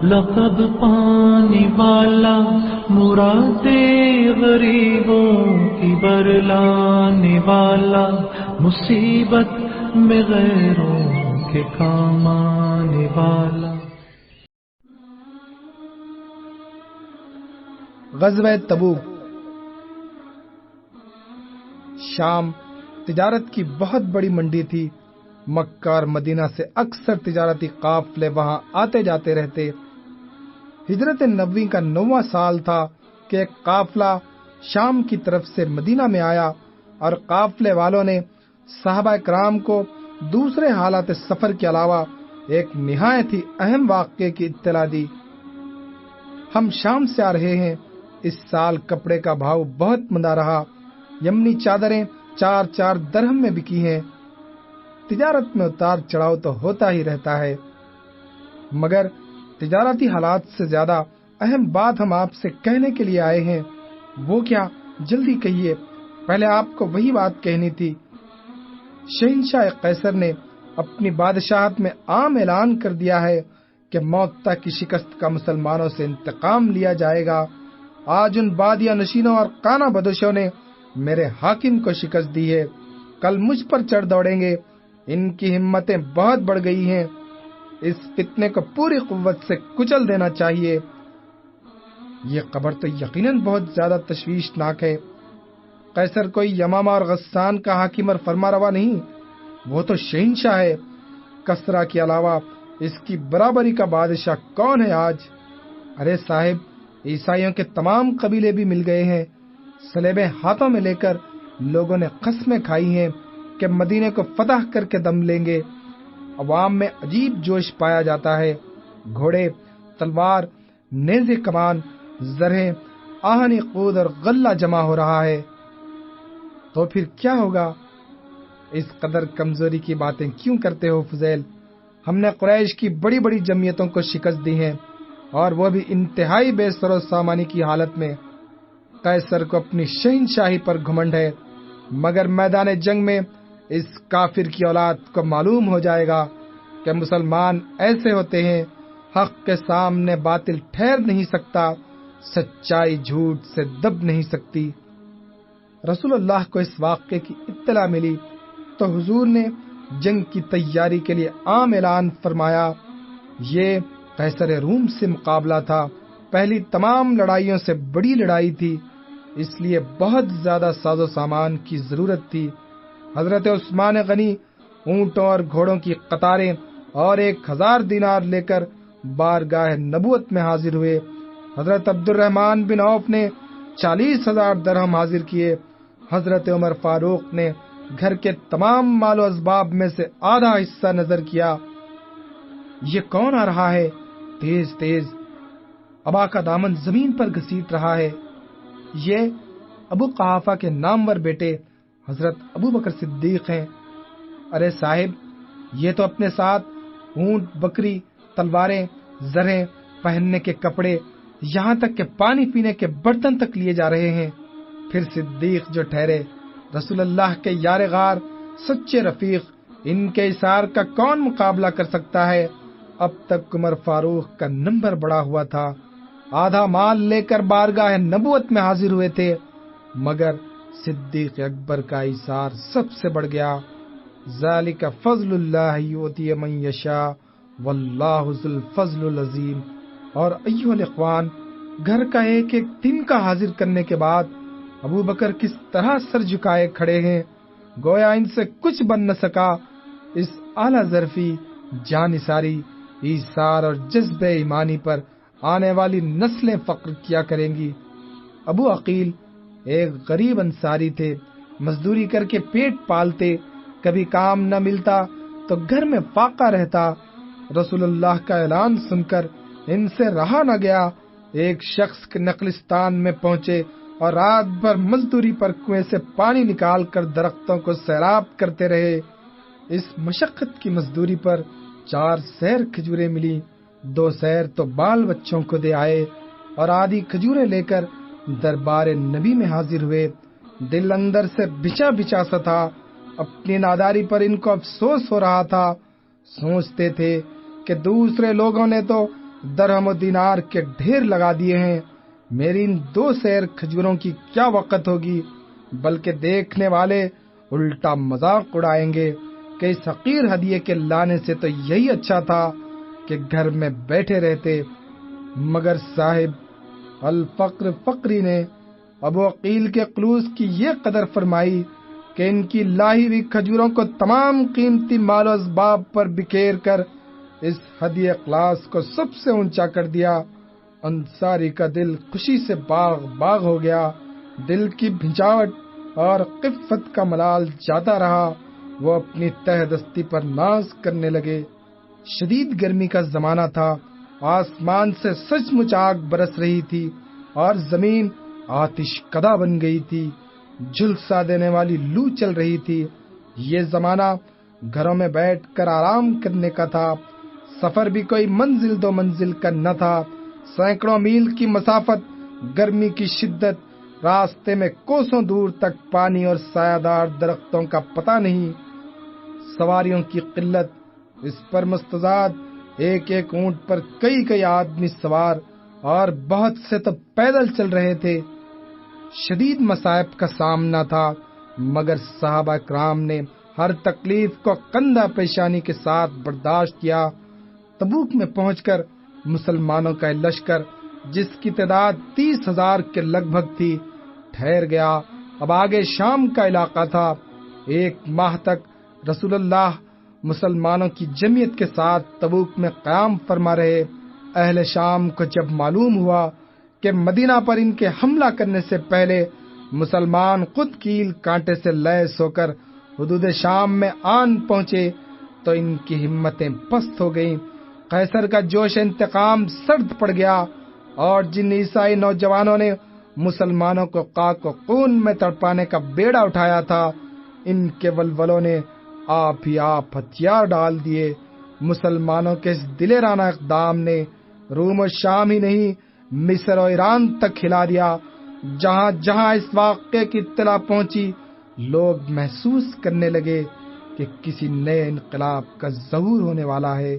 لقب پانے والا، مراد غریبوں کی برلانے والا، مصیبت میں غیروں کے کام آنے والا۔ غزوہ تبوک۔ شام تجارت کی بہت بڑی منڈی تھی۔ مکہ اور مدینہ سے اکثر تجارتی قافلے وہاں آتے جاتے رہتے۔ ہجرت نبوی کا 9واں سال تھا کہ ایک قافلہ شام کی طرف سے مدینہ میں آیا اور قافلے والوں نے صحابہ کرام کو دوسرے حالات سفر کے علاوہ ایک نہایت ہی اہم واقعے کی اطلاع دی۔ ہم شام سے آ رہے ہیں، اس سال کپڑے کا بھاؤ بہت مندا رہا، یمنی چادریں 4 درہم میں بکی ہیں۔ تجارت میں اتار چڑھاؤ تو ہوتا ہی رہتا ہے، مگر تجارتی حالات سے زیادہ اہم بات ہم آپ سے کہنے کے لیے آئے ہیں۔ وہ کیا؟ جلدی کہیے، پہلے آپ کو وہی بات کہنی تھی۔ شہنشاہ قیصر نے اپنی بادشاہت میں عام اعلان کر دیا ہے کہ موت کی شکست کا مسلمانوں سے انتقام لیا جائے گا۔ آج ان بادیہ نشینوں اور کانا بدوشوں نے میرے حاکم کو شکست دی ہے، کل مجھ پر چڑھ دوڑیں گے۔ ان کی ہمتیں بہت بڑھ گئی ہیں، اس فتنے کو پوری قوت سے کچل دینا چاہیے۔ یہ خبر تو یقیناً بہت زیادہ تشویشناک ہے۔ قیصر کوئی یمامہ اور غسان کا حاکم اور فرما روا نہیں، وہ تو شہنشاہ ہے۔ کسرا کے علاوہ اس کی برابری کا بادشاہ کون ہے آج؟ ارے صاحب، عیسائیوں کے تمام قبیلے بھی مل گئے ہیں۔ صلیبیں ہاتھوں میں لے کر لوگوں نے قسمیں کھائی ہیں کہ مدینے کو فتح کر کے دم لیں گے۔ عوام میں عجیب جوش پایا جاتا ہے، گھوڑے، تلوار، نیزے کمان، زرہیں، آہنی قود اور غلہ جمع ہو رہا ہے۔ تو پھر کیا ہوگا؟ اس قدر کمزوری کی باتیں کیوں کرتے ہو فضیل؟ ہم نے قریش کی بڑی بڑی جمعیتوں کو شکست دی ہے، اور وہ بھی انتہائی بے سر و سامانی کی حالت میں۔ قیصر کو اپنی شہنشاہی پر گھمنڈ ہے، مگر میدان جنگ میں اس کافر کی اولاد کو معلوم ہو جائے گا کہ مسلمان ایسے ہوتے ہیں، حق کے سامنے باطل ٹھہر نہیں سکتا، سچائی جھوٹ سے دب نہیں سکتی۔ رسول اللہ کو اس واقعے کی اطلاع ملی تو حضور نے جنگ کی تیاری کے لیے عام اعلان فرمایا۔ یہ قیصر روم سے مقابلہ تھا، پہلی تمام لڑائیوں سے بڑی لڑائی تھی، اس لیے بہت زیادہ ساز و سامان کی ضرورت تھی۔ حضرت عثمان غنی اونٹوں اور گھوڑوں کی قطاریں اور 1000 دینار لے کر بارگاہ نبوت میں حاضر ہوئے۔ حضرت عبد الرحمن بن عوف نے 40,000 درہم حاضر کیے۔ حضرت عمر فاروق نے گھر کے تمام مال و اسباب میں سے آدھا حصہ نظر کیا۔ یہ کون آ رہا ہے؟ تیز تیز ابا کا دامن زمین پر گھسیٹ رہا ہے۔ یہ ابو قحافہ کے نامور بیٹے حضرت ابو بکر صدیق ہیں۔ ارے صاحب، یہ تو اپنے ساتھ اونٹ، بکری، تلواریں، زریں، پہننے کے کپڑے، یہاں تک کہ پانی پینے کے برتن تک لیے جا رہے ہیں۔ پھر صدیق جو ٹھہرے، رسول اللہ کے یار غار، سچے رفیق، ان کے اثار کا کون مقابلہ کر سکتا ہے؟ اب تک عمر فاروق کا نمبر بڑا ہوا تھا، آدھا مال لے کر بارگاہ نبوت میں حاضر ہوئے تھے، مگر صدیق اکبر کا اثار سب سے بڑھ گیا۔ ذالک فضل اللہ یؤتی من یشاء واللہ ذو الفضل العظیم۔ اور ایھا الاخوان، گھر کا ایک ایک دن کا حاضر کرنے کے بعد ابو بکر کس طرح سر جھکائے کھڑے ہیں، گویا ان سے کچھ بن نہ سکا۔ اس اعلیٰ ظرفی، جانثاری، ایثار اور جذب ایمانی پر آنے والی نسلیں فخر کیا کریں گی۔ ابو عقیل ایک غریب انصاری تھے، مزدوری کر کے پیٹ پالتے، کبھی کام نہ ملتا تو گھر میں فاقہ رہتا۔ رسول اللہ کا اعلان سن کر ان سے رہا نہ گیا، ایک شخص کے نخلستان میں پہنچے اور رات بھر مزدوری پر کنویں سے پانی نکال کر درختوں کو سیراب کرتے رہے۔ اس مشقت کی مزدوری پر 4 سیر کھجوریں ملی، 2 سیر تو بال بچوں کو دے آئے اور آدھی کھجوریں لے کر دربار نبی میں حاضر ہوئے۔ دل اندر سے بچا بچا سا تھا، اپنی ناداری پر ان کو افسوس ہو رہا تھا۔ سوچتے تھے کہ دوسرے لوگوں نے تو درہم و دینار کے ڈھیر لگا دیے ہیں، میری ان 2 سیر کھجوروں کی کیا وقت ہوگی؟ بلکہ دیکھنے والے الٹا مذاق اڑائیں گے کہ اس حقیر ہدیے کے لانے سے تو یہی اچھا تھا کہ گھر میں بیٹھے رہتے۔ مگر صاحب الفقر فقری نے ابو عقیل کے خلوص کی یہ قدر فرمائی کہ ان کی لاہی ہوئی کھجوروں کو تمام قیمتی مال و اسباب پر بکھیر کر اس ہدیہ اخلاص کو سب سے اونچا کر دیا۔ انصاری کا دل خوشی سے باغ باغ ہو گیا، دل کی بھنجاوٹ اور خفت کا ملال جاتا رہا۔ وہ اپنی تہ دستی پر ناز کرنے لگے۔ شدید گرمی کا زمانہ تھا، آسمان سے سچ مچ آگ برس رہی تھی اور زمین آتش کدہ بن گئی تھی، جھلسا دینے والی لو چل رہی تھی۔ یہ زمانہ گھروں میں بیٹھ کر آرام کرنے کا تھا، سفر بھی کوئی منزل 2 منزل کا نہ تھا، سینکڑوں میل کی مسافت، گرمی کی شدت، راستے میں کوسوں دور تک پانی اور سایہ دار درختوں کا پتہ نہیں، سواریوں کی قلت، اس پر مستضاد ایک ایک اونٹ پر کئی آدمی سوار، اور بہت سے تو پیدل چل رہے تھے۔ شدید مصائب کا سامنا تھا، مگر صحابہ کرام نے ہر تکلیف کو کندھا پیشانی کے ساتھ برداشت کیا۔ تبوک میں پہنچ کر مسلمانوں کا لشکر، جس کی تعداد 30,000 کے لگ بھگ تھی، ٹھہر گیا۔ اب آگے شام کا علاقہ تھا۔ 1 ماہ تک رسول اللہ مسلمانوں کی جمعیت کے ساتھ تبوک میں قیام فرما رہے۔ اہل شام کو جب معلوم ہوا کہ مدینہ پر ان کے حملہ کرنے سے پہلے مسلمان خود کیل کانٹے سے لیس ہو کر حدود شام میں آن پہنچے، تو ان کی ہمتیں پست ہو گئیں۔ قیصر کا جوش انتقام سرد پڑ گیا، اور جن عیسائی نوجوانوں نے مسلمانوں کو خاک و خون میں تڑپانے کا بیڑا اٹھایا تھا، ان کے ولولوں نے آپ ہی آپ ہتھیار ڈال دیے۔ مسلمانوں کے اس دلیرانہ اقدام نے روم و شام ہی نہیں، مصر و ایران تک ہلا دیا۔ جہاں جہاں اس واقعے کی اطلاع پہنچی، لوگ محسوس کرنے لگے کہ کسی نئے انقلاب کا ظہور ہونے والا ہے۔